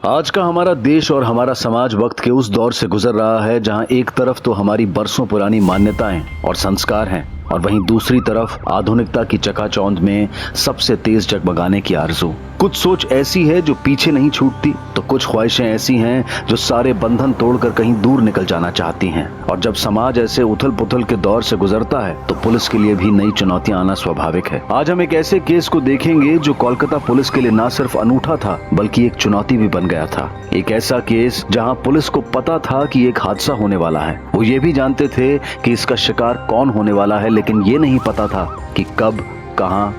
आज का हमारा देश और हमारा समाज वक्त के उस दौर से गुजर रहा है जहां एक तरफ तो हमारी बरसों पुरानी मान्यताएं और संस्कार हैं और वहीं दूसरी तरफ आधुनिकता की चकाचौंध में सबसे तेज जगमगाने की आरज़ू। कुछ सोच ऐसी है जो पीछे नहीं छूटती, तो कुछ ख्वाहिशें ऐसी हैं जो सारे बंधन तोड़कर कहीं दूर निकल जाना चाहती हैं। और जब समाज ऐसे उथल पुथल के दौर से गुजरता है तो पुलिस के लिए भी नई चुनौतियां आना स्वाभाविक है। आज हम एक ऐसे केस को देखेंगे जो कोलकाता पुलिस के लिए न सिर्फ अनूठा था बल्कि एक चुनौती भी बन गया था। एक ऐसा केस जहां पुलिस को पता था कि एक हादसा होने वाला है। वो ये भी जानते थे कि इसका शिकार कौन होने वाला है, लेकिन ये नहीं पता था कि कब, कहां,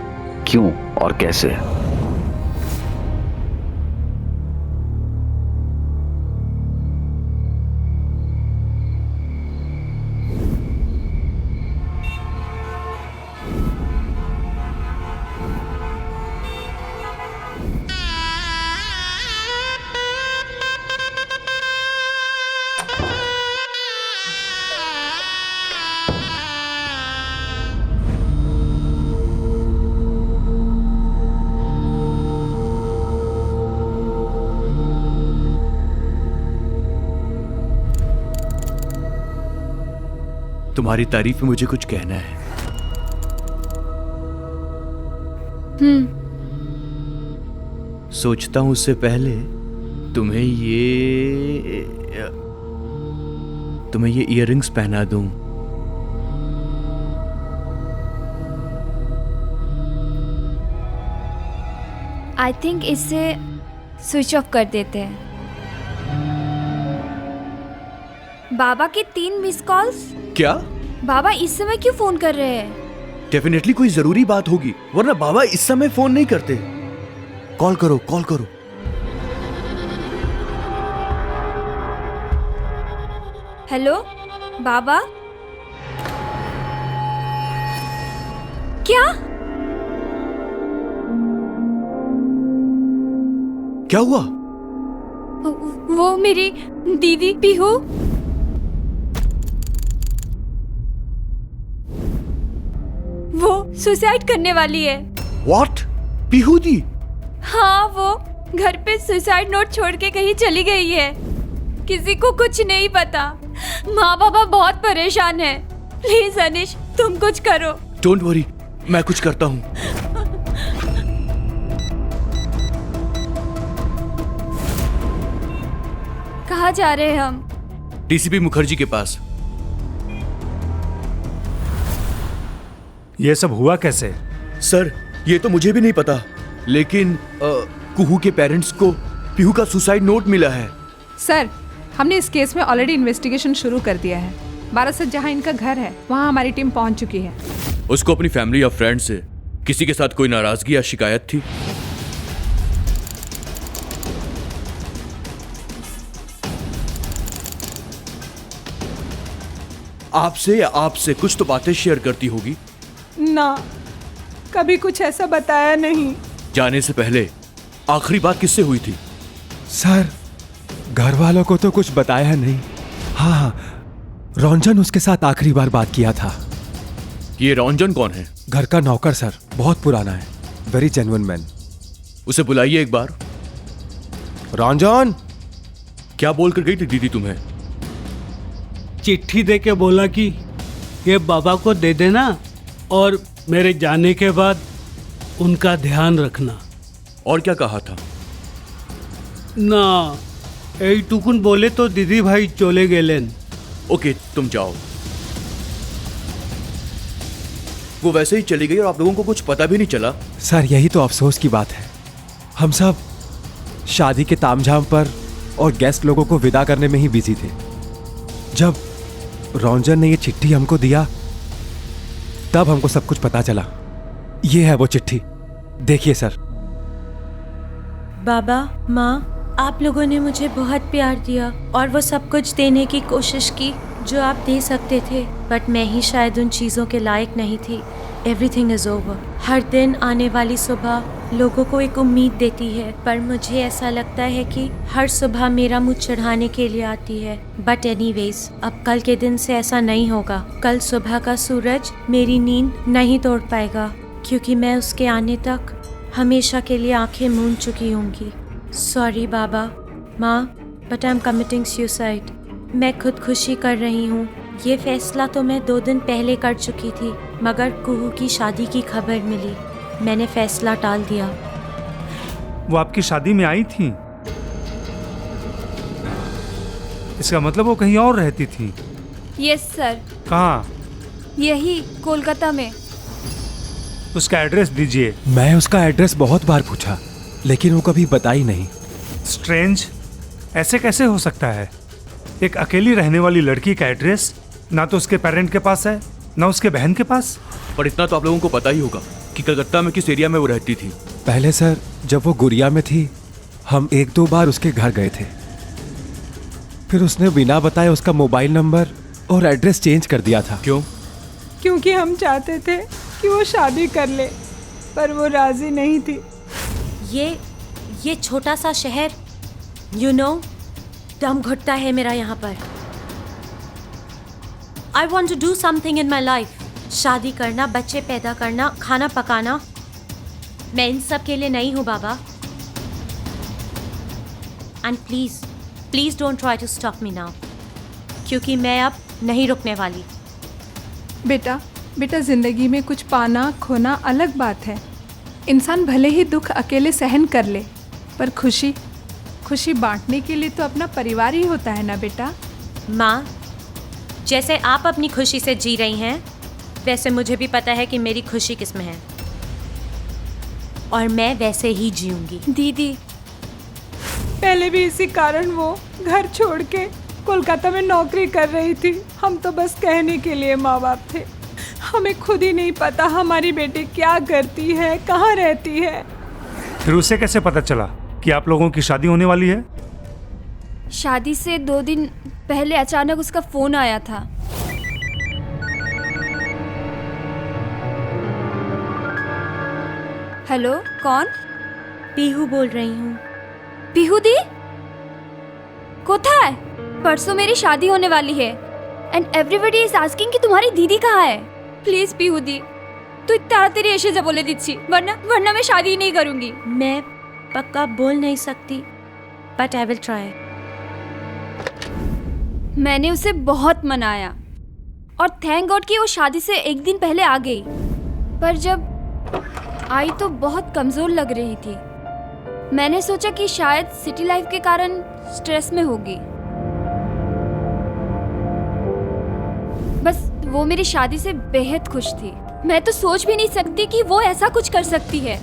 क्यों और कैसे। तुम्हारी तारीफ में मुझे कुछ कहना है। सोचता हूं उससे पहले तुम्हें ये इयररिंग्स पहना दूं। आई थिंक इसे स्विच ऑफ कर देते हैं। बाबा के 3 मिस कॉल्स। क्या? बाबा इस समय क्यों फोन कर रहे हैं? डेफिनेटली कोई जरूरी बात होगी, वरना बाबा इस समय फोन नहीं करते। कॉल करो, कॉल करो। हेलो बाबा। क्या? क्या हुआ? वो मेरी दीदी पीहू। वो सुसाइड करने वाली है। What? पीहू दी? हाँ, वो घर पे सुसाइड नोट छोड़ के कहीं चली गई है। किसी को कुछ नहीं पता। माँ बाबा बहुत परेशान है। प्लीज अनिश, तुम कुछ करो। डोंट वरी, मैं कुछ करता हूँ। कहाँ जा रहे हैं हम? डीसीपी मुखर्जी के पास। ये सब हुआ कैसे? सर, ये तो मुझे भी नहीं पता, लेकिन कुहू के पेरेंट्स को पीहू का सुसाइड नोट मिला है। सर, हमने इस केस में ऑलरेडी इन्वेस्टिगेशन शुरू कर दिया है। बारासत जहां इनका घर है वहां हमारी टीम पहुंच चुकी है। उसको अपनी फैमिली या फ्रेंड से किसी के साथ कोई नाराजगी या शिकायत थी? आपसे या आपसे कुछ तो बातें शेयर करती होगी ना, कभी कुछ ऐसा बताया नहीं। जाने से पहले आखिरी बात किससे हुई थी? सर, घर वालों को तो कुछ बताया नहीं। हाँ, रंजन उसके साथ आखिरी बार बात किया था। ये रंजन कौन है? घर का नौकर सर, बहुत पुराना है, वेरी जेन्युइन मैन। उसे बुलाइए एक बार। रंजन। क्या बोल कर गई थी दीदी तुम्हें? चिट्ठी दे के बोला कि ये बाबा को दे देना और मेरे जाने के बाद उनका ध्यान रखना। और क्या कहा था? ना, यही टुकुन बोले तो दीदी भाई चले गेलेन। ओके, तुम जाओ। वो वैसे ही चली गई और आप लोगों को कुछ पता भी नहीं चला। सर, यही तो अफसोस की बात है। हम सब शादी के तामझाम पर और गेस्ट लोगों को विदा करने में ही बिजी थे। जब रंजन ने ये चिट्ठी हमको दिया तब हमको सब कुछ पता चला। ये है वो चिट्ठी, देखिए सर। बाबा, माँ, आप लोगों ने मुझे बहुत प्यार दिया और वो सब कुछ देने की कोशिश की जो आप दे सकते थे, बट मैं ही शायद उन चीज़ों के लायक नहीं थी। Everything is over. हर दिन आने वाली सुबह लोगों को एक उम्मीद देती है, पर मुझे ऐसा लगता है कि हर सुबह मेरा मुँह चढ़ाने के लिए आती है। बट एनीवेज, अब कल के दिन से ऐसा नहीं होगा। कल सुबह का सूरज मेरी नींद नहीं तोड़ पाएगा, क्योंकि मैं उसके आने तक हमेशा के लिए आंखें मूंद चुकी होंगी। सॉरी बाबा, माँ, but I am committing suicide. मैं खुदकुशी कर रही हूँ। ये फैसला तो मैं 2 दिन पहले कर चुकी थी, मगर कुहू की शादी की खबर मिली। मैंने फैसला टाल दिया। वो आपकी शादी में आई थी? इसका मतलब वो कहीं और रहती थी? यस सर, कहाँ? यही कोलकाता में। उसका एड्रेस दीजिए। मैं उसका एड्रेस बहुत बार पूछा, लेकिन वो कभी बताई नहीं। स्ट्रेंज, ऐसे कैसे हो सकता है? एक अकेली रहने वाली लड़की का एड्रेस ना तो उसके पेरेंट के पास है, ना उसके बहन के पास। पर इतना तो आप लोगों को पता ही होगा कि कलकत्ता में किस एरिया में वो रहती थी। पहले सर, जब वो गुड़िया में थी, हम 1-2 बार उसके घर गए थे। फिर उसने बिना बताए उसका मोबाइल नंबर और एड्रेस चेंज कर दिया था। क्यों? क्योंकि हम चाहते थे कि वो शादी कर ले, पर वो राजी नहीं थी। ये छोटा सा शहर, यू नो, दम घुटता है मेरा यहाँ पर। I want to do something in my life. शादी करना, बच्चे पैदा करना, खाना पकाना, मैं इन सब के लिए नहीं हूँ बाबा। And please don't try to stop me now, क्योंकि मैं अब नहीं रुकने वाली। बेटा जिंदगी में कुछ पाना खोना अलग बात है। इंसान भले ही दुख अकेले सहन कर ले, पर खुशी बांटने के लिए तो अपना परिवार ही होता है ना बेटा। माँ, जैसे आप अपनी खुशी से जी रही हैं, वैसे मुझे भी पता है कि मेरी खुशी किस में है, और मैं वैसे ही जीऊंगी। दीदी, पहले भी इसी कारण वो घर छोड़ के कोलकाता में नौकरी कर रही थी। हम तो बस कहने के लिए माँ बाप थे। हमें खुद ही नहीं पता हमारी बेटी क्या करती है, कहाँ रहती है। फिर उसे कैसे पता चला कि आप लोगों की शादी होने वाली है? शादी से 2 दिन पहले अचानक उसका फोन आया था। हेलो, कौन? पीहू बोल रही हूँ। पीहू दी कोথায়? परसों मेरी शादी होने वाली है एंड एवरीबडी इज आस्किंग कि तुम्हारी दीदी कहाँ है। प्लीज पीहू दी, तू ताड़ाताड़ी एसे जा बोले दिच्छी, वरना मैं शादी ही नहीं करूंगी। मैं पक्का बोल नहीं सकती, बट आई विल ट्राई। मैंने उसे बहुत मनाया और थैंक गॉड कि वो शादी से 1 दिन पहले आ गई, पर जब आई तो बहुत कमजोर लग रही थी। मैंने सोचा कि शायद सिटी लाइफ के कारण स्ट्रेस में होगी। बस वो मेरी शादी से बेहद खुश थी। मैं तो सोच भी नहीं सकती कि वो ऐसा कुछ कर सकती है।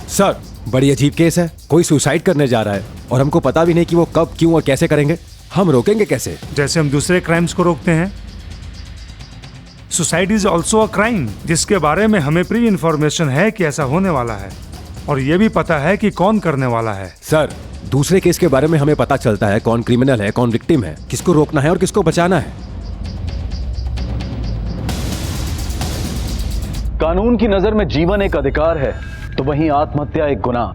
सर, बड़ी अजीब केस है। कोई सुसाइड करने जा रहा है और हमको पता भी नहीं कि वो कब, क्यों और कैसे करेंगे। हम रोकेंगे कैसे? जैसे हम दूसरे क्राइम्स को रोकते हैं, suicide is also a crime, जिसके बारे में हमें प्री इंफॉर्मेशन है कि ऐसा होने वाला है, और ये भी पता है कि कौन करने वाला है। सर, दूसरे केस के बारे में हमें पता चलता है कौन क्रिमिनल है, कौन विक्टिम है, किसको रोकना है और किसको बचाना है। कानून की नजर में जीवन एक अधिकार है, तो वहीं आत्महत्या एक गुनाह।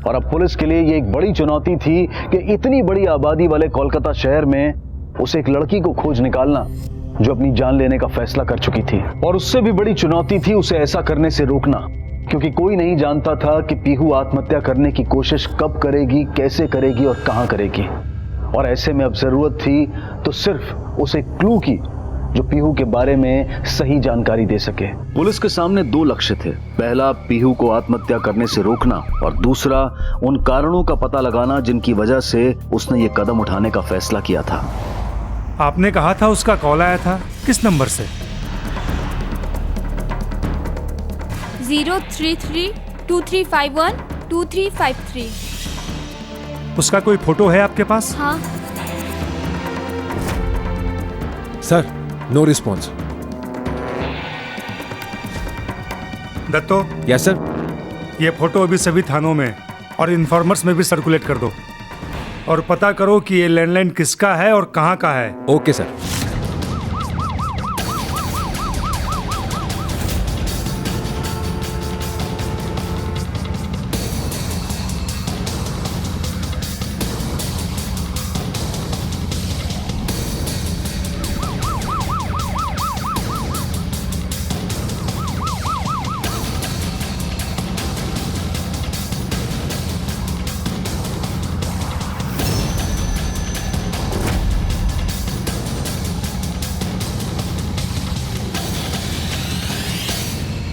और अब पुलिस के लिए ये एक बड़ी चुनौती थी कि इतनी बड़ी आबादी वाले कोलकाता शहर में उसे एक लड़की को खोज निकालना जो अपनी जान लेने का फैसला कर चुकी थी। और उससे भी बड़ी चुनौती थी उसे ऐसा करने से रोकना, क्योंकि कोई नहीं जानता था कि पीहू आत्महत्या करने की कोशिश कब करेगी, कैसे करेगी और कहां करेगी। और ऐसे में अब जरूरत थी तो सिर्फ उसे क्लू की जो पीहू के बारे में सही जानकारी दे सके। पुलिस के सामने 2 लक्ष्य थे। पहला, पीहू को आत्महत्या करने से रोकना, और दूसरा, उन कारणों का पता लगाना जिनकी वजह से उसने ये कदम उठाने का फैसला किया था। आपने कहा था उसका कॉल आया था, किस नंबर से? 03323512353। उसका कोई फोटो है आपके पास? हाँ। Sir, no response. Datto, yes sir. ये फोटो अभी सभी थानों में और इन्फॉर्मर्स में भी सर्कुलेट कर दो, और पता करो कि ये लैंडलाइन किसका है और कहाँ का है। Okay sir.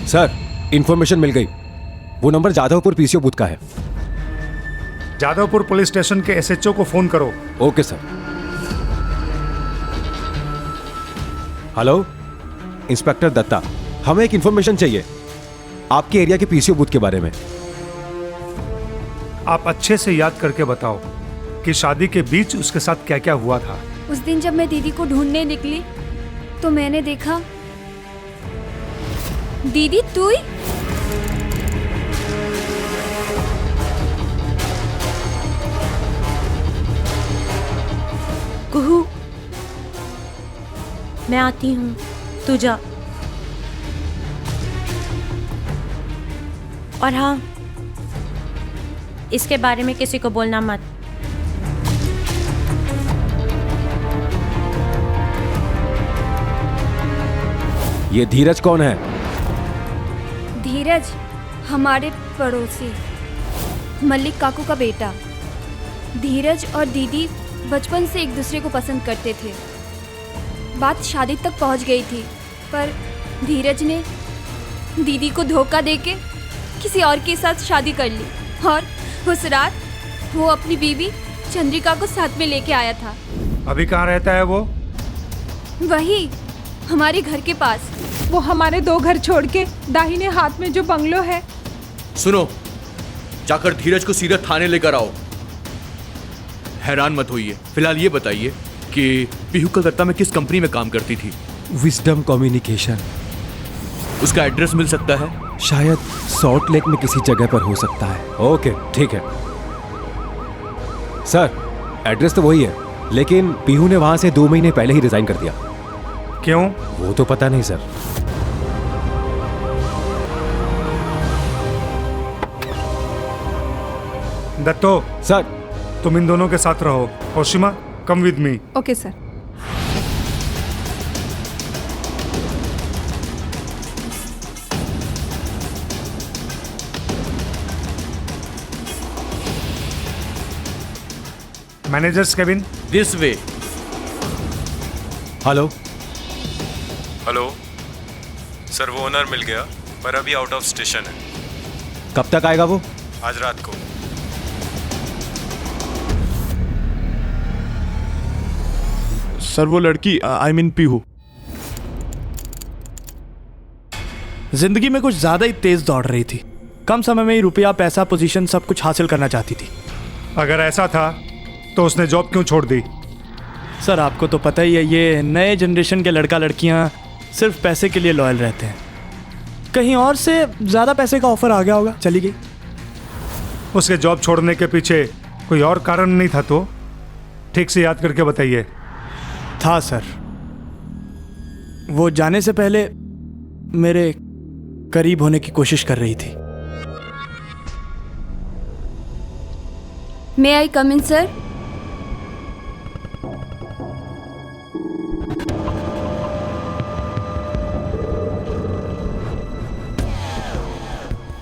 सर, इंफॉर्मेशन मिल गई। वो नंबर जाधवपुर पीसीओ बूथ का है। जादवपुर पुलिस स्टेशन के एसएचओ को फोन करो। Okay sir. Hello, inspector Dutta, हमें एक इंफॉर्मेशन चाहिए आपके एरिया के पीसीओ बूथ के बारे में। आप अच्छे से याद करके बताओ कि शादी के बीच उसके साथ क्या क्या हुआ था। उस दिन जब मैं दीदी को ढूंढने निकली तो मैंने देखा दीदी तू ही। कुहू, मैं आती हूँ, तू जा। और हाँ, इसके बारे में किसी को बोलना मत। ये धीरज कौन है? धीरज हमारे पड़ोसी मल्लिक काकू का बेटा। धीरज और दीदी बचपन से एक दूसरे को पसंद करते थे। बात शादी तक पहुंच गई थी, पर धीरज ने दीदी को धोखा देके किसी और के साथ शादी कर ली और उस रात वो अपनी बीवी चंद्रिका को साथ में लेके आया था। अभी कहाँ रहता है वो? वही हमारे घर के पास। वो हमारे 2 घर छोड़ के दाहिने हाथ में जो बंगलो है। सुनो, जाकर धीरज को सीधा थाने लेकर आओ। हैरान मत होइए। फिलहाल ये बताइए कि पीहू कलकत्ता में किस कंपनी में काम करती थी? Wisdom communication. उसका एड्रेस मिल सकता है? शायद सॉल्ट लेक में किसी जगह पर हो सकता है। ओके, ठीक है सर, एड्रेस तो वही है, लेकिन पीहू ने वहां से 2 महीने पहले ही रिजाइन कर दिया। क्यों? वो तो पता नहीं सर। दत्तो, सर, तुम इन दोनों के साथ रहो। Oshima, come with me. Okay sir. Managers cabin. This way. Hello. Hello sir, वो ओनर मिल गया पर अभी आउट ऑफ स्टेशन है। कब तक आएगा वो? आज रात को। सर, वो लड़की आई मीन पीहू जिंदगी में कुछ ज्यादा ही तेज दौड़ रही थी। कम समय में ही रुपया, पैसा, पोजीशन सब कुछ हासिल करना चाहती थी। अगर ऐसा था तो उसने जॉब क्यों छोड़ दी? सर, आपको तो पता ही है, ये नए जनरेशन के लड़का लड़कियां सिर्फ पैसे के लिए लॉयल रहते हैं। कहीं और से ज़्यादा पैसे का ऑफर आ गया होगा, चली गई। उसके जॉब छोड़ने के पीछे कोई और कारण नहीं था तो? ठीक से याद करके बताइए। था सर, वो जाने से पहले मेरे करीब होने की कोशिश कर रही थी। मे आई कम इन सर?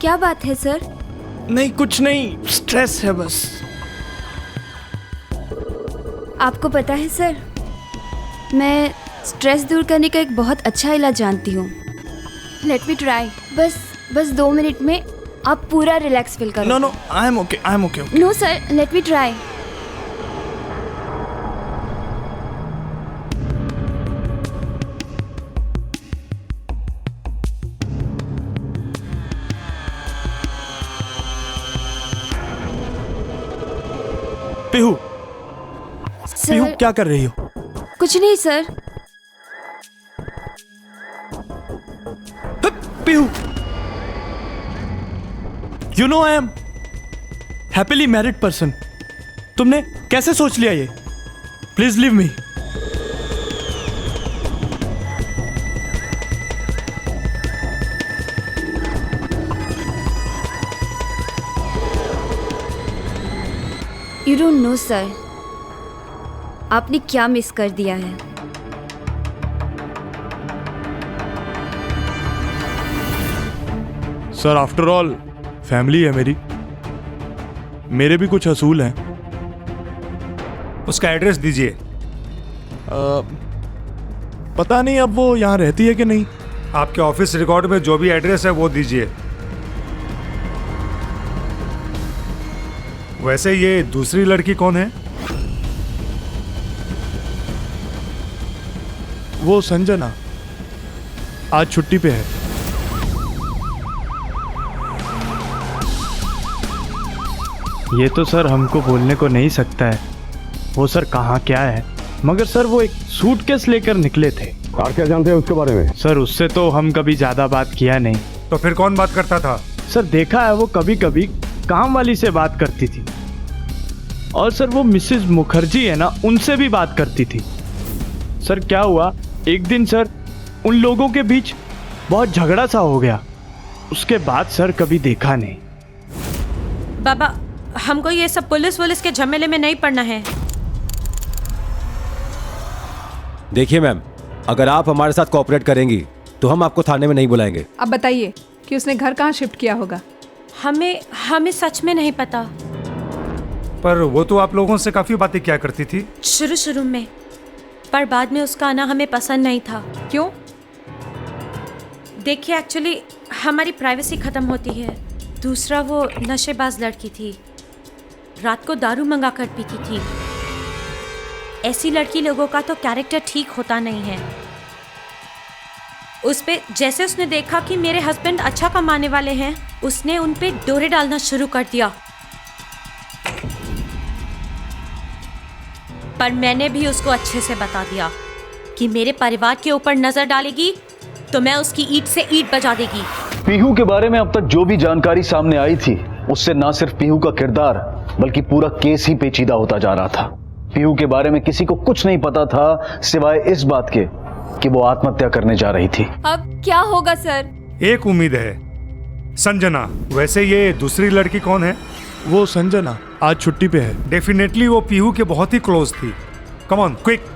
क्या बात है सर? नहीं, कुछ नहीं, स्ट्रेस है बस। आपको पता है सर, मैं स्ट्रेस दूर करने का एक बहुत अच्छा इलाज जानती हूँ। Let me try. बस 2 मिनट में आप पूरा रिलैक्स फील करो। No, I am okay, I am okay. No sir, let me try. Pihu, Pihu sir क्या कर रही हो? कुछ नहीं sir. Pihu, you know I am happily married person. तुमने कैसे सोच लिया ये? Please leave me. You don't know sir, आपने क्या मिस कर दिया है। सर, आफ्टर ऑल फैमिली है मेरी, मेरे भी कुछ असूल हैं। उसका एड्रेस दीजिए। पता नहीं अब वो यहाँ रहती है कि नहीं। आपके ऑफिस रिकॉर्ड में जो भी एड्रेस है वो दीजिए। वैसे ये दूसरी लड़की कौन है? वो संजना आज छुट्टी पे है। ये तो सर हमको बोलने को नहीं सकता है वो सर कहाँ क्या है, मगर सर वो एक सूटकेस लेकर निकले थे। और क्या जानते हैं उसके बारे में? सर उससे तो हम कभी ज़्यादा बात किया नहीं। तो फिर कौन बात करता था? सर देखा है वो कभी कभी काम वाली से बात करती थी, और सर वो मिसेस मुखर्जी है ना, उनसे भी बात करती थी। सर क्या हुआ, एक दिन सर उन लोगों के बीच बहुत झगड़ा सा हो गया, उसके बाद सर कभी देखा नहीं। बाबा हमको ये सब पुलिस के झमेले में नहीं पड़ना है। देखिए मैम, अगर आप हमारे साथ कोऑपरेट करेंगी तो हम आपको थाने में नहीं बुलाएंगे। अब बताइए कि उसने घर कहाँ शिफ्ट किया होगा? हमें सच में नहीं पता। पर वो तो आप लोगों से काफी बातें क्या करती थी। शुरू में, पर बाद में उसका आना हमें पसंद नहीं था। क्यों? देखिए एक्चुअली हमारी प्राइवेसी ख़त्म होती है। दूसरा वो नशेबाज लड़की थी, रात को दारू मंगा कर पीती थी। ऐसी लड़की लोगों का तो कैरेक्टर ठीक होता नहीं है। उस पे जैसे उसने देखा कि मेरे हस्बैंड अच्छा कमाने वाले हैं, उसने उन पे डोरे डालना शुरू कर दिया। पर मैंने भी उसको अच्छे से बता दिया कि मेरे परिवार के ऊपर नजर डालेगी तो मैं उसकी ईंट से ईंट बजा देगी। पीहू के बारे में अब तक जो भी जानकारी सामने आई थी, उससे ना सिर्फ पीहू का किरदार बल्कि पूरा केस ही पेचीदा होता जा रहा था। पीहू के बारे में किसी को कुछ नहीं पता था सिवाय इस बात के कि वो आत्महत्या करने जा रही थी। अब क्या होगा सर? एक उम्मीद है, संजना। वैसे ये दूसरी लड़की कौन है? वो संजना आज छुट्टी पे है। डेफिनेटली वो पीहू के बहुत ही क्लोज थी। Come on quick.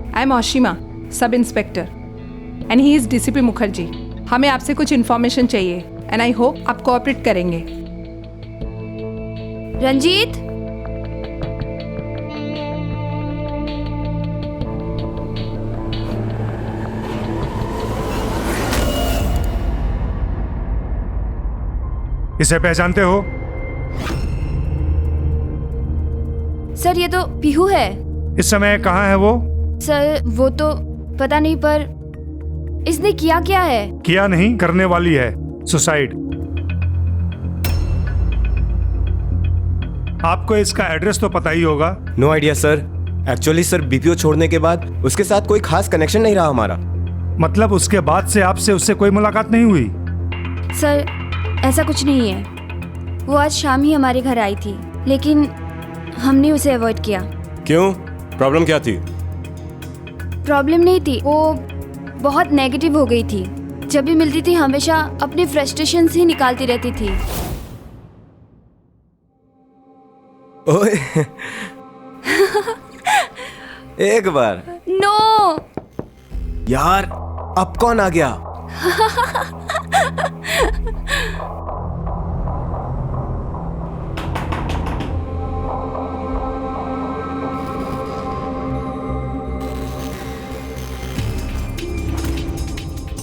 I am Oshima, सब inspector, and he is DCP Mukherjee. हमें आपसे कुछ इन्फॉर्मेशन चाहिए एंड आई होप आप कोऑपरेट करेंगे। रंजीत, इसे पहचानते हो? सर ये तो पीहू है। इस समय कहाँ है वो? सर वो तो पता नहीं, पर इसने किया क्या है? किया नहीं, करने वाली है सुसाइड। आपको इसका एड्रेस तो पता ही होगा। No idea sir. Actually sir BPO छोड़ने के बाद उसके साथ कोई खास कनेक्शन नहीं रहा हमारा। मतलब उसके बाद से आपसे उससे कोई मुलाकात नहीं हुई? सर ऐसा कुछ नहीं है। वो आज शाम ही हमारे घर आई थी, लेकिन हमने उसे अवॉइड किया। क्यों? प्रॉब्लम क्या थी? प्रॉब्लम नहीं थी, वो बहुत नेगेटिव हो गई थी। जब भी मिलती थी हमेशा अपने फ्रस्ट्रेशंस ही निकालती रहती थी। ओए एक बार। नो यार अब कौन आ गया?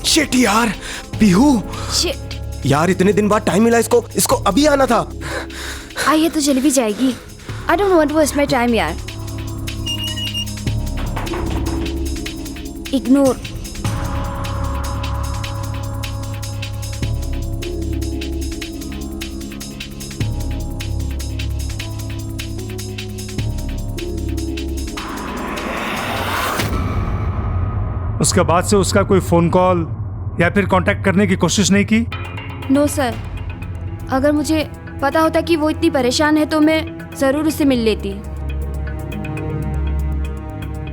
शिट यार, पीहू। शिट यार इतने दिन बाद टाइम मिला इसको अभी आना था। आइए तो चली भी जाएगी। I don't want to waste my time यार। इग्नोर। उसके बाद से उसका कोई फोन कॉल या फिर कांटेक्ट करने की कोशिश नहीं की? नो सर, अगर मुझे पता होता कि वो इतनी परेशान है तो मैं जरूर उससे मिल लेती।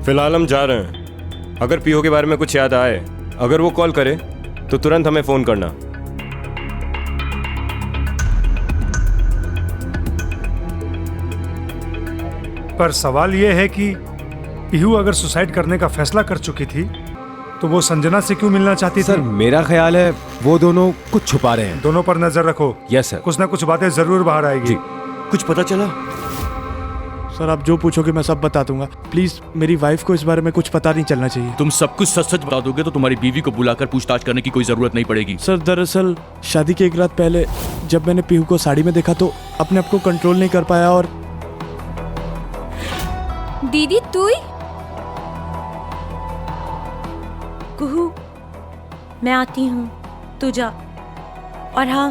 फिलहाल हम जा रहे हैं। अगर पीहू के बारे में कुछ याद आए, अगर वो कॉल करे तो तुरंत हमें फोन करना। पर सवाल ये है कि पीहू अगर सुसाइड करने का फैसला कर चुकी थी तो वो संजना से क्यों मिलना चाहती सर थी? मेरा ख्याल है वो दोनों कुछ छुपा रहे हैं। दोनों पर नजर रखो। Yes sir. कुछ ना कुछ बातें जरूर बाहर आएगी। कुछ पता चला? सर आप जो पूछोगे मैं सब बता दूंगा। प्लीज मेरी वाइफ को इस बारे में कुछ पता नहीं चलना चाहिए। तुम सब कुछ सच सच बता दोगे तो तुम्हारी बीवी को बुलाकर पूछताछ करने की कोई जरूरत नहीं पड़ेगी। सर दरअसल शादी के एक रात पहले जब मैंने पीहू को साड़ी में देखा तो अपने आप को कंट्रोल नहीं कर पाया और दीदी तू ही? कुहू, मैं आती हूँ, तू जा। और हाँ,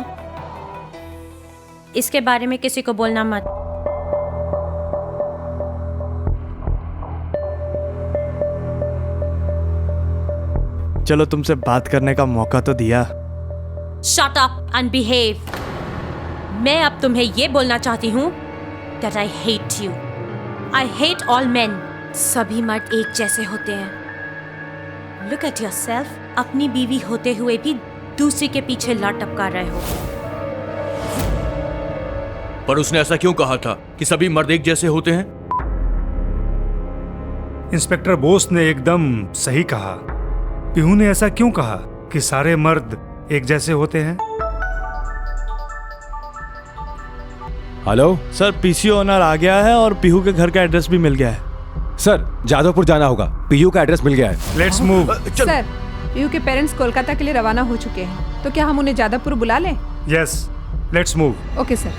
इसके बारे में किसी को बोलना मत। चलो तुमसे बात करने का मौका तो दिया। Shut up and behave. मैं अब तुम्हें ये बोलना चाहती हूँ that I hate you. I hate all men. सभी मर्द एक जैसे होते हैं। Look at yourself. अपनी बीवी होते हुए भी दूसरी के पीछे लात टपका रहे हो। पर उसने ऐसा क्यों कहा था कि सभी मर्द एक जैसे होते हैं? इंस्पेक्टर बोस ने एकदम सही कहा। पीहू ने ऐसा क्यों कहा कि सारे मर्द एक जैसे होते हैं? हेलो सर पीसी ओनर आ गया है और पीहू के घर का एड्रेस भी मिल गया है। सर, जादवपुर जाना होगा। पीयू का एड्रेस मिल गया है। Let's move. सर पीहू के पेरेंट्स कोलकाता के लिए रवाना हो चुके हैं, तो क्या हम उन्हें जादवपुर बुला लें? Yes, let's move. Okay sir.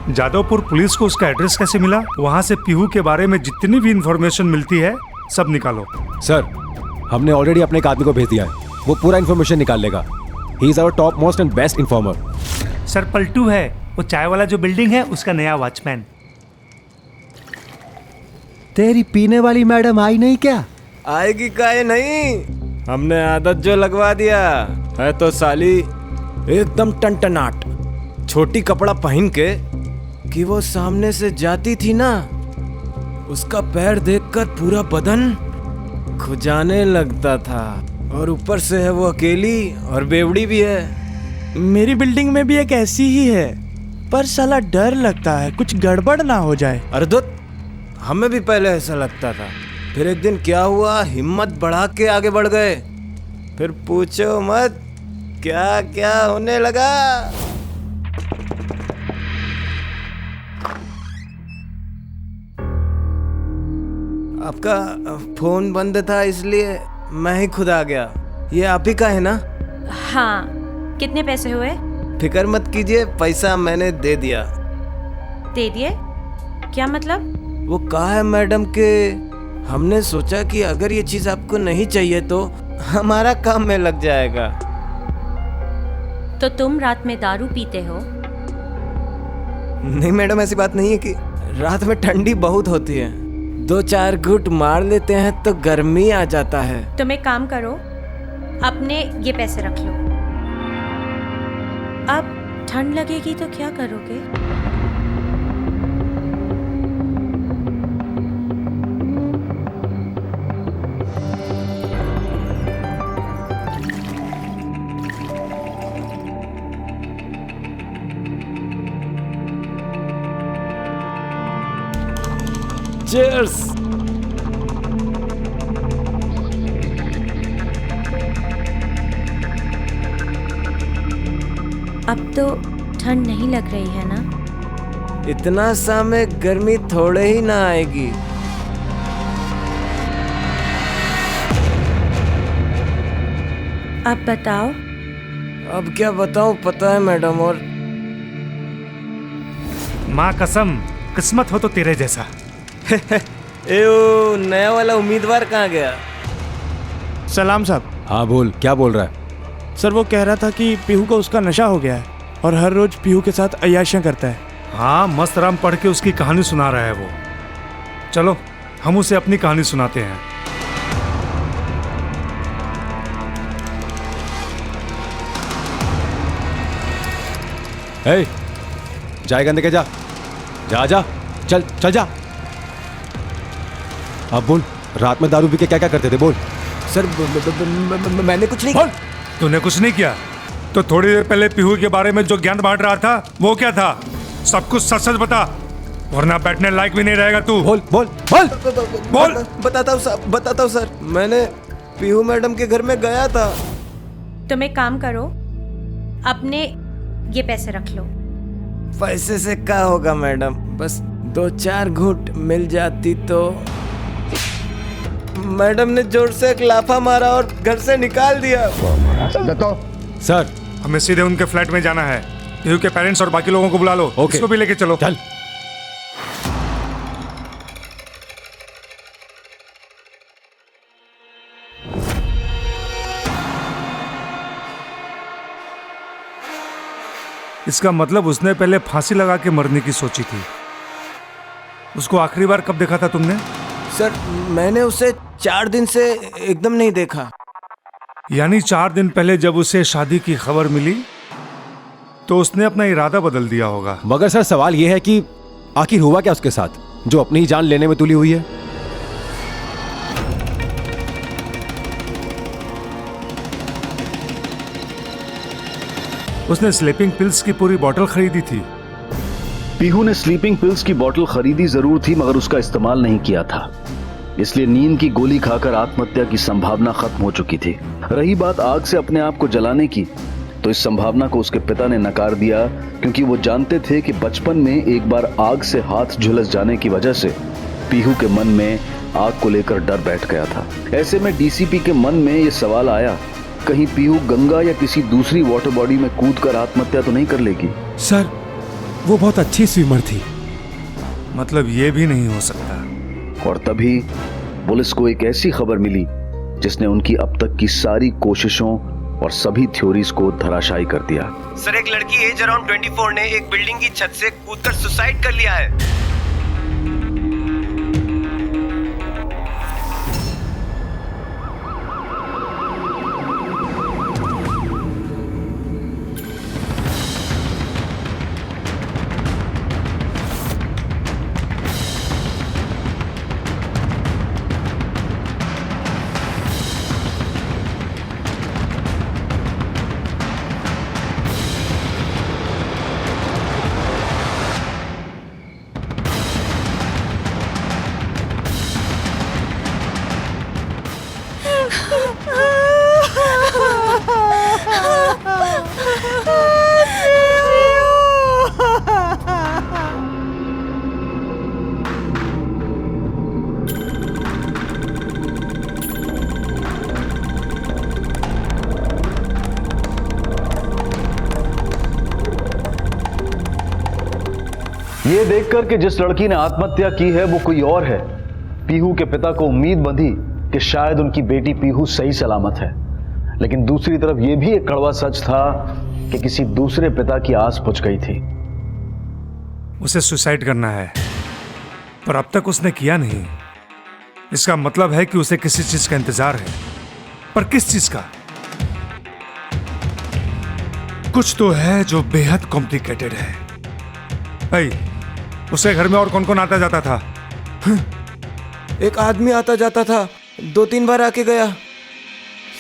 Jadavpur police को उसका एड्रेस कैसे मिला? वहाँ से पीहू के बारे में जितनी भी इंफॉर्मेशन मिलती है सब निकालो। सर, हमने ऑलरेडी अपने एक आदमी को भेज दिया है। वो पूरा इन्फॉर्मेशन निकाल लेगा। He is our top most and best informer. Sir पलटू है, वो चाय वाला जो बिल्डिंग है उसका नया वॉचमैन। तेरी पीने वाली मैडम आई नहीं क्या? आएगी काहे नहीं, हमने आदत जो लगवा दिया है तो साली एकदम टनटनाट छोटी कपड़ा पहन के कि वो सामने से जाती थी ना, उसका पैर देखकर पूरा बदन खुजाने लगता था। और ऊपर से है वो अकेली और बेवड़ी भी है। मेरी बिल्डिंग में भी एक ऐसी ही है, पर साला डर लगता है कुछ गड़बड़ ना हो जाए। अरे दुत, हमें भी पहले ऐसा लगता था। फिर एक दिन क्या हुआ, हिम्मत बढ़ा के आगे बढ़ गए। फिर पूछो मत क्या क्या होने लगा। आपका फोन बंद था इसलिए मैं ही खुद आ गया। ये आप ही का है ना? हाँ, कितने पैसे हुए? फिक्र मत कीजिए, पैसा मैंने दे दिया। दे दिए? क्या मतलब? वो कहा है मैडम के हमने सोचा कि अगर ये चीज आपको नहीं चाहिए तो हमारा काम में लग जाएगा। तो तुम रात में दारू पीते हो? नहीं मैडम, ऐसी बात नहीं है कि रात में ठंडी बहुत होती है, 2-4 घूंट मार लेते हैं तो गर्मी आ जाता है। तुम एक काम करो, अपने ये पैसे रख लो। अब ठंड लगेगी तो क्या करोगे? Cheers! अब तो ठंड नहीं लग रही है ना? इतना सा में गर्मी थोड़े ही ना आएगी। अब बताओ। अब क्या बताऊं, पता है मैडम। और माँ कसम, किस्मत हो तो तेरे जैसा। एओ, नया वाला उम्मीदवार कहाँ गया? सलाम साहब। हाँ बोल, क्या बोल रहा है? सर वो कह रहा था कि पीहू को उसका नशा हो गया है और हर रोज पीहू के साथ अय्याशियां करता है। हाँ, मस्त राम पढ़ के उसकी कहानी सुना रहा है वो। चलो हम उसे अपनी कहानी सुनाते हैं। हे, जाएगा लेके जा। जा जा, चल चल जा। अब बोल, रात में दारू पी के क्या क्या करते थे? बोल। सर मैंने कुछ नहीं। बोल, तूने कुछ नहीं किया तो थोड़ी देर पहले पीहू के बारे में जो ज्ञान बांट रहा था वो क्या था? सब कुछ सच सच बता। वरना बैठने लायक भी नहीं रहेगा तू। बोल बोल बोल बोल। बताता हूँ सर, मैंने पीहू मैडम के घर में गया था। तुम एक काम करो, अपने ये पैसे रख लो। पैसे से क्या होगा मैडम, बस 2-4 घूंट मिल जाती तो। मैडम ने जोर से एक लाफा मारा और घर से निकाल दिया। सर, हमें सीधे उनके फ्लैट में जाना है। पीहू के पेरेंट्स और बाकी लोगों को बुला लो। ओके। इसको भी लेके चलो। चल। इसका मतलब उसने पहले फांसी लगा के मरने की सोची थी। उसको आखिरी बार कब देखा था तुमने? सर, मैंने उसे 4 दिन से एकदम नहीं देखा। यानी 4 दिन पहले जब उसे शादी की खबर मिली तो उसने अपना इरादा बदल दिया होगा। मगर सर, सवाल यह है कि आखिर हुआ क्या उसके साथ जो अपनी ही जान लेने में तुली हुई है? उसने स्लीपिंग पिल्स की पूरी बोतल खरीदी थी। पीहू ने स्लीपिंग पिल्स की बोतल खरीदी जरूर थी, मगर उसका इस्तेमाल नहीं किया था। इसलिए नींद की गोली खाकर आत्महत्या की संभावना खत्म हो चुकी थी। रही बात आग से अपने आप को जलाने की, तो इस संभावना को उसके पिता ने नकार दिया, क्योंकि वो जानते थे कि बचपन में एक बार आग से हाथ झुलस जाने की वजह से पीहू के मन में आग को लेकर डर बैठ गया था। ऐसे में डीसीपी के मन में ये सवाल आया, कहीं पीहू गंगा या किसी दूसरी वाटर बॉडी में कूदकर आत्महत्या तो नहीं कर लेगी। सर, वो बहुत अच्छी स्विमर थी। मतलब ये भी नहीं हो सकता। और तभी पुलिस को एक ऐसी खबर मिली जिसने उनकी अब तक की सारी कोशिशों और सभी थ्योरीज को धराशायी कर दिया। सर, एक लड़की एज अराउंड 24 ने एक बिल्डिंग की छत से कूदकर सुसाइड कर लिया है। ये देखकर कि जिस लड़की ने आत्महत्या की है वो कोई और है, पीहू के पिता को उम्मीद बंधी कि शायद उनकी बेटी पीहू सही सलामत है। लेकिन दूसरी तरफ यह भी एक कड़वा सच था कि किसी दूसरे पिता की आस बुझ गई थी। उसे सुसाइड करना है, पर अब तक उसने किया नहीं। इसका मतलब है कि उसे किसी चीज का इंतजार है, पर किस चीज का? कुछ तो है जो बेहद कॉम्प्लिकेटेड है। भाई, उसके घर में और कौन कौन आता जाता था? एक आदमी आता जाता था, 2-3 बार आके गया।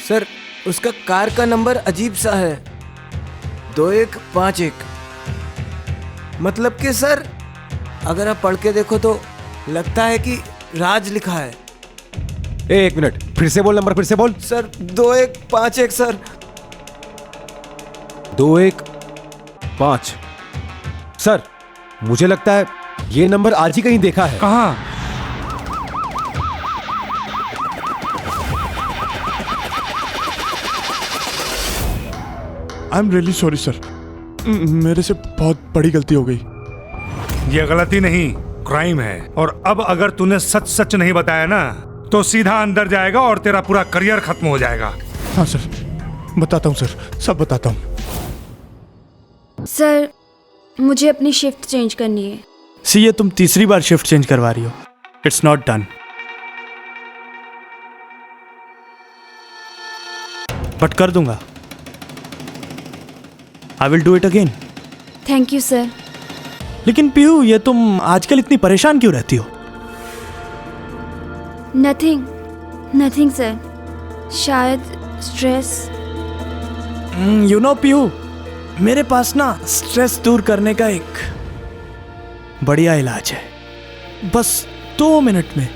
सर, उसका कार का नंबर अजीब सा है, 2151। मतलब कि सर, अगर आप पढ़ के देखो तो लगता है कि राज लिखा है। एक मिनट, फिर से बोल नंबर, फिर से बोल। Sir, 2151 sir. 215। सर, मुझे लगता है ये नंबर आज ही कहीं देखा है। कहाँ? I am really sorry sir, मेरे से बहुत बड़ी गलती हो गई। ये गलती नहीं, क्राइम है। और अब अगर तूने सच सच नहीं बताया ना तो सीधा अंदर जाएगा और तेरा पूरा करियर खत्म हो जाएगा। हाँ सर, बताता हूँ सर, सब बताता हूँ। सर, मुझे अपनी शिफ्ट चेंज करनी है। सी, ये तुम तीसरी बार शिफ्ट चेंज करवा रही हो। It's not done. बट कर दूंगा। I will do it again. Thank you sir. लेकिन पीहू, ये तुम आजकल इतनी परेशान क्यों रहती हो? नथिंग सर, शायद स्ट्रेस। यू नो पीहू, मेरे पास ना स्ट्रेस दूर करने का एक बढ़िया इलाज है। बस 2 मिनट में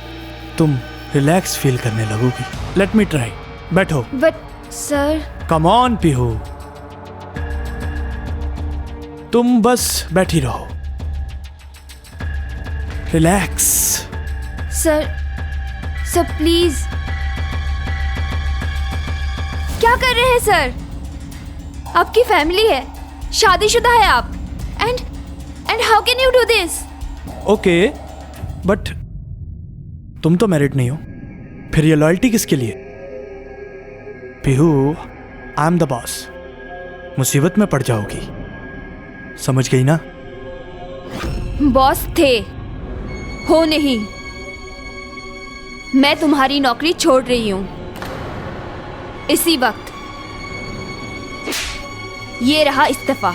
तुम रिलैक्स फील करने लगोगी। Let me try. बैठो। But sir. Come on Pihu, तुम बस बैठी रहो। रिलैक्स। Sir please. क्या कर रहे हैं सर? आपकी फैमिली है, शादीशुदा है आप। And how can you do this? Okay, but तुम तो मैरिड नहीं हो, फिर ये लॉयल्टी किसके लिए? Pihu, I am the boss. मुसीबत में पड़ जाओगी, समझ गई ना? बॉस थे, हो नहीं। मैं तुम्हारी नौकरी छोड़ रही हूं इसी वक्त। ये रहा इस्तीफा।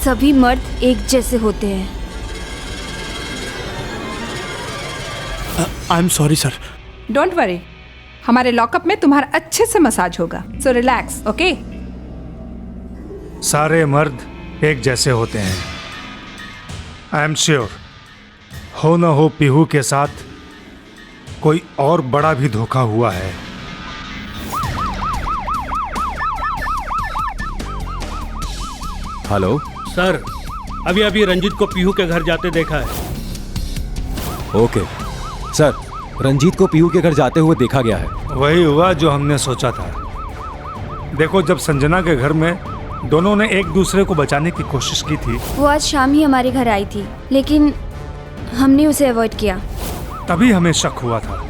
सभी मर्द एक जैसे होते हैं। I am sorry sir. Don't worry, हमारे लॉकअप में तुम्हारा अच्छे से मसाज होगा। So relax, okay? सारे मर्द एक जैसे होते हैं। आई एम श्योर हो न हो पीहू के साथ कोई और बड़ा भी धोखा हुआ है। हेलो सर, अभी अभी रंजीत को पीहू के घर जाते देखा है। ओके सर, रंजीत को पीहू के घर जाते हुए देखा गया है। वही हुआ जो हमने सोचा था। देखो, जब संजना के घर में दोनों ने एक दूसरे को बचाने की कोशिश की थी, वो आज शाम ही हमारे घर आई थी, लेकिन हमने उसे अवॉइड किया। तभी हमें शक हुआ था।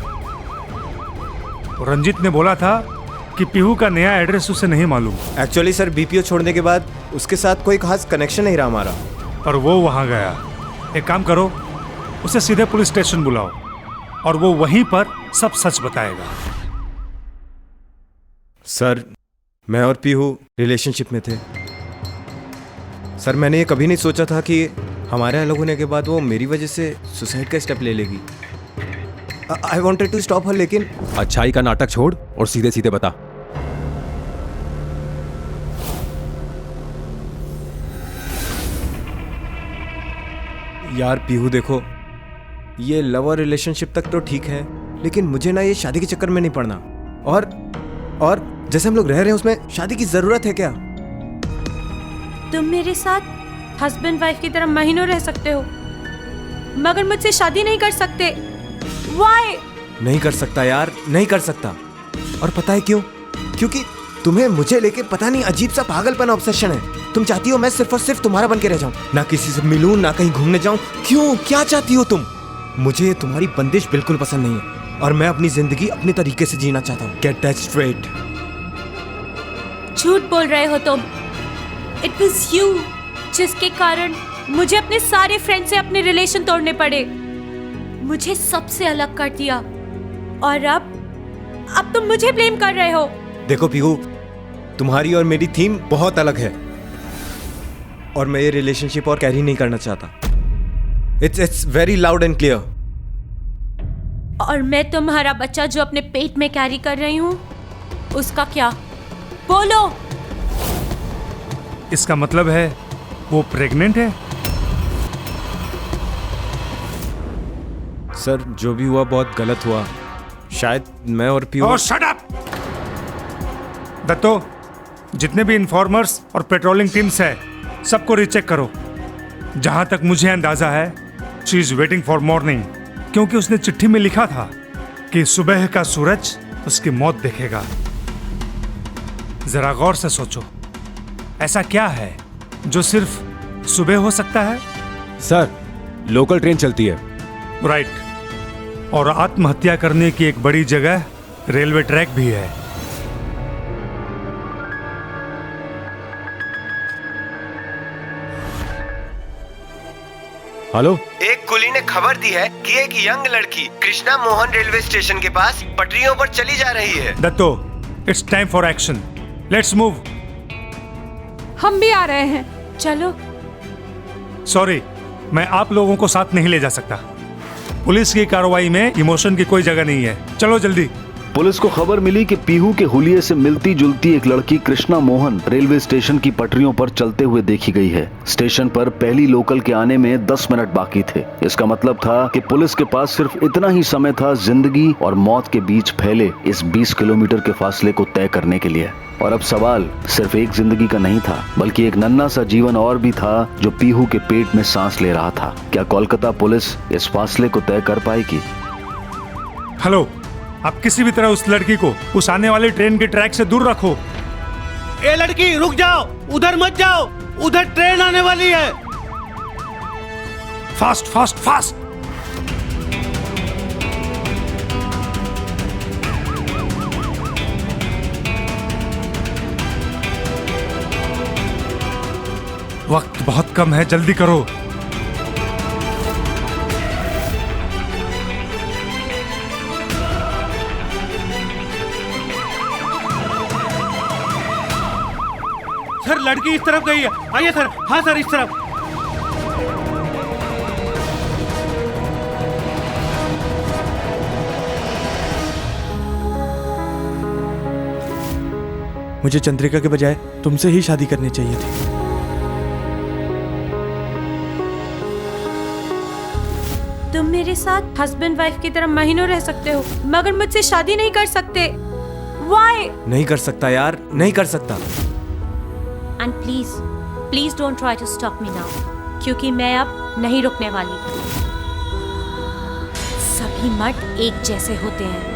रंजीत ने बोला था कि पीहू का नया एड्रेस उसे नहीं मालूम। एक्चुअली सर, बीपीओ छोड़ने के बाद उसके साथ कोई खास कनेक्शन नहीं रहा हमारा। पर वो वहां गया। एक काम करो, उसे सीधे पुलिस स्टेशन बुलाओ और वो वहीं पर सब सच बताएगा। सर, मैं और पीहू रिलेशनशिप में थे। सर, मैंने ये कभी नहीं सोचा था कि हमारे अलग होने के बाद वो मेरी वजह से सुसाइड का स्टेप ले लेगी। I wanted to stop her, लेकिन अच्छाई का नाटक छोड़ और सीधे सीधे बता। यार पीहू, देखो, ये लव और रिलेशनशिप तक तो ठीक है, लेकिन मुझे ना ये शादी के चक्कर में नहीं पड़ना। और जैसे हम लोग रह रहे हैं उसमें शादी की जरूरत है क्या? तुम मेरे साथ हस्बैंड वाइफ की तरह महीनों रह सकते हो, मगर मुझसे शादी नहीं कर सकते। Why? नहीं कर सकता यार, नहीं कर सकता। और पता है क्यों? क्योंकि तुम्हें मुझे लेके पता नहीं अजीब सा पागलपन ऑब्सेशन है। तुम चाहती हो मैं सिर्फ और सिर्फ तुम्हारा बन के रह जाऊं, ना किसी से मिलूं, ना कहीं घूमने जाऊं। क्यों? क्या चाहती हो तुम? मुझे तुम्हारी बंदिश बिल्कुल पसंद नहीं है और मैं अपनी जिंदगी अपने तरीके से जीना चाहता हूँ। Get that straight. झूठ बोल रहे हो तुम। इट वाज यू जिसके कारण मुझे अपने सारे फ्रेंड से अपने रिलेशन तोड़ने पड़े, मुझे सबसे अलग कर दिया, और अब तुम मुझे ब्लेम कर रहे हो। देखो पीहू, तुम्हारी और मेरी थीम बहुत अलग है और मैं ये रिलेशनशिप और कैरी नहीं करना चाहता। It's very loud and clear. और मैं तुम्हारा बच्चा जो अपने पेट में कैरी कर रही हूँ, उसका क्या? बोलो। इसका मतलब है वो प्रेग्नेंट है? सर, जो भी हुआ बहुत गलत हुआ। शायद मैं और पीहू। ओह, शट अप! दत्तो, जितने भी इन्फॉर्मर्स और पेट्रोलिंग टीम्स है, सबको रीचेक करो। जहां तक मुझे अंदाजा है, she is waiting for morning, क्योंकि उसने चिट्ठी में लिखा था कि सुबह का सूरज उसकी मौत देखेगा। जरा गौर से सोचो, ऐसा क्या है जो सिर्फ सुबह हो सकता है? सर, लोकल ट्रेन चलती है। राइट। और आत्महत्या करने की एक बड़ी जगह रेलवे ट्रैक भी है। हेलो, एक कुली ने खबर दी है कि एक यंग लड़की कृष्णा मोहन रेलवे स्टेशन के पास पटरियों पर चली जा रही है। Datto, it's time for action. Let's move. हम भी आ रहे हैं। चलो। सॉरी, मैं आप लोगों को साथ नहीं ले जा सकता। पुलिस की कार्रवाई में इमोशन की कोई जगह नहीं है। चलो जल्दी। पुलिस को खबर मिली कि पीहू के हुलिये से मिलती जुलती एक लड़की कृष्णा मोहन रेलवे स्टेशन की पटरियों पर चलते हुए देखी गई है। स्टेशन पर पहली लोकल के आने में 10 मिनट बाकी थे। इसका मतलब था कि पुलिस के पास सिर्फ इतना ही समय था जिंदगी और मौत के बीच फैले इस 20 किलोमीटर के फासले को तय करने के लिए। और अब सवाल सिर्फ एक जिंदगी का नहीं था, बल्कि एक नन्हा सा जीवन और भी था जो पीहू के पेट में सांस ले रहा था। क्या कोलकाता पुलिस इस फासले को तय कर पाएगी? हेलो, आप किसी भी तरह उस लड़की को उस आने वाली ट्रेन के ट्रैक से दूर रखो। ए लड़की रुक जाओ, उधर मत जाओ, उधर ट्रेन आने वाली है। Fast fast fast. वक्त बहुत कम है, जल्दी करो। सर लड़की इस तरफ गई है, आइए सर। हाँ सर, इस तरफ। मुझे चंद्रिका के बजाय तुमसे ही शादी करनी चाहिए थी। तुम मेरे साथ हस्बैंड वाइफ की तरह महीनों रह सकते हो, मगर मुझसे शादी नहीं कर सकते। Why? नहीं कर सकता यार, नहीं कर सकता। And please don't try to stop me now, क्योंकि मैं अब नहीं रुकने वाली। सभी मर्द एक जैसे होते हैं।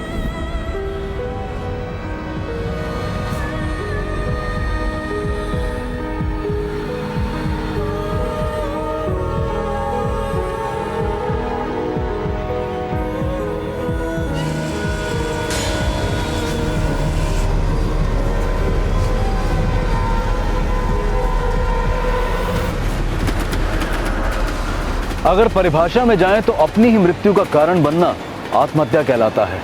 अगर परिभाषा में जाएं तो अपनी ही मृत्यु का कारण बनना आत्महत्या कहलाता है।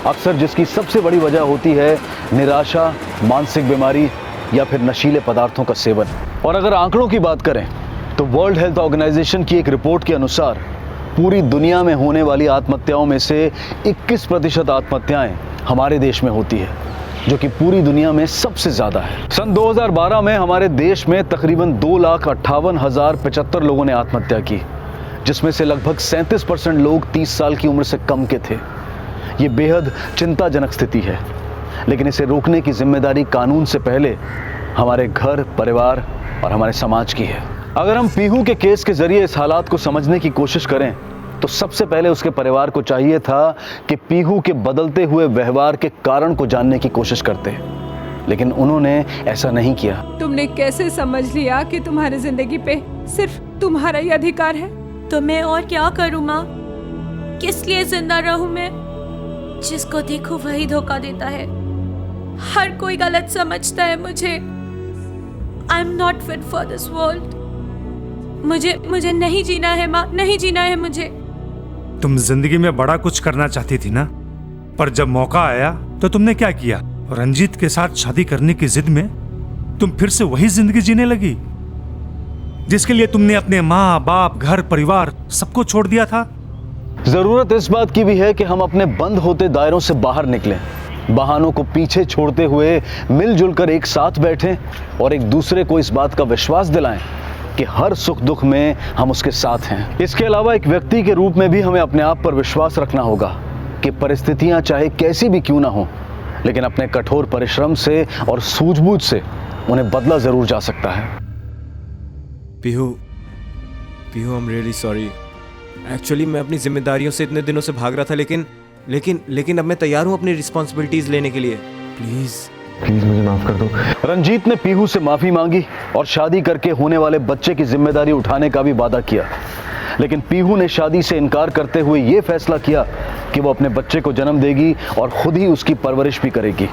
अक्सर जिसकी सबसे बड़ी वजह होती है निराशा, मानसिक बीमारी या फिर नशीले पदार्थों का सेवन। और अगर आंकड़ों की बात करें तो वर्ल्ड हेल्थ ऑर्गेनाइजेशन की एक रिपोर्ट के अनुसार पूरी दुनिया में होने वाली आत्महत्याओं में से 21% आत्महत्याएं हमारे देश में होती है, जो कि पूरी दुनिया में सबसे ज्यादा है। सन 2012 में हमारे देश में तकरीबन 2,58,075 लोगों ने आत्महत्या की, जिसमें से लगभग 37% लोग 30 साल की उम्र से कम के थे। ये बेहद चिंताजनक स्थिति है, लेकिन इसे रोकने की जिम्मेदारी कानून से पहले हमारे घर, परिवार और हमारे समाज की है। अगर हम पीहू के केस के जरिए इस हालात को समझने की कोशिश करें तो सबसे पहले उसके परिवार को चाहिए था कि पीहू के बदलते हुए व्यवहार के कारण को जानने की कोशिश करते, लेकिन उन्होंने ऐसा नहीं किया। तुमने कैसे समझ लिया कि तुम्हारी जिंदगी पे सिर्फ तुम्हारा ही अधिकार है? तो मैं और क्या करूं माँ? किस लिए जिंदा रहूं मैं? जिसको देखो वही धोखा देता है। हर कोई गलत समझता है मुझे। I am not fit for this world. मुझे नहीं जीना है माँ, नहीं जीना है मुझे। तुम जिंदगी में बड़ा कुछ करना चाहती थी ना, पर जब मौका आया तो तुमने क्या किया? रंजीत के साथ शादी करने की जिद में तुम फिर से वही जिंदगी जीने लगी जिसके लिए तुमने अपने माँ बाप, घर, परिवार सबको छोड़ दिया था। जरूरत इस बात की भी है कि हम अपने बंद होते दायरों से बाहर निकलें, बहानों को पीछे छोड़ते हुए मिलजुल कर एक साथ बैठें और एक दूसरे को इस बात का विश्वास दिलाएं कि हर सुख दुख में हम उसके साथ हैं। इसके अलावा एक व्यक्ति के रूप में भी हमें अपने आप पर विश्वास रखना होगा कि परिस्थितियां चाहे कैसी भी क्यों ना हो, लेकिन अपने कठोर परिश्रम से और सूझबूझ से उन्हें बदला जरूर जा सकता है। Pihu, I am really sorry. Actually मैं अपनी जिम्मेदारियों से इतने दिनों से भाग रहा था, लेकिन अब मैं तैयार हूँ अपनी रिस्पॉन्सिबिलिटीज लेने के लिए। प्लीज मुझे माफ कर दो। रंजीत ने पीहू से माफी मांगी और शादी करके होने वाले बच्चे की जिम्मेदारी उठाने का भी वादा किया, लेकिन पीहू ने शादी से इनकार करते हुए ये फैसला किया कि वो अपने बच्चे को जन्म देगी और खुद ही उसकी परवरिश भी करेगी,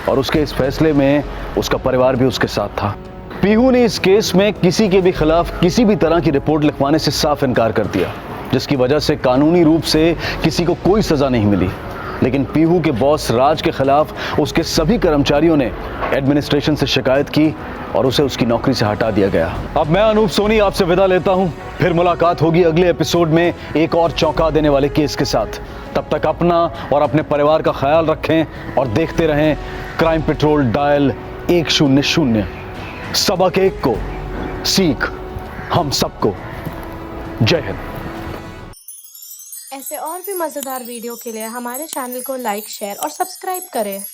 और उसके इस फैसले में उसका परिवार भी उसके साथ था। पीहू ने इस केस में किसी के भी खिलाफ किसी भी तरह की रिपोर्ट लिखवाने से साफ इनकार कर दिया, जिसकी वजह से कानूनी रूप से किसी को कोई सजा नहीं मिली। लेकिन पीहू के बॉस राज के खिलाफ उसके सभी कर्मचारियों ने एडमिनिस्ट्रेशन से शिकायत की और उसे उसकी नौकरी से हटा दिया गया। अब मैं अनूप सोनी आपसे विदा लेता हूं। फिर मुलाकात होगी अगले एपिसोड में एक और चौंका देने वाले केस के साथ। तब तक अपना और अपने परिवार का ख्याल रखें और देखते रहें क्राइम पेट्रोल डायल 100। सबक एक को, सीख हम सबको। जय हिंद। ऐसे और भी मज़ेदार वीडियो के लिए हमारे चैनल को लाइक, शेयर और सब्सक्राइब करें।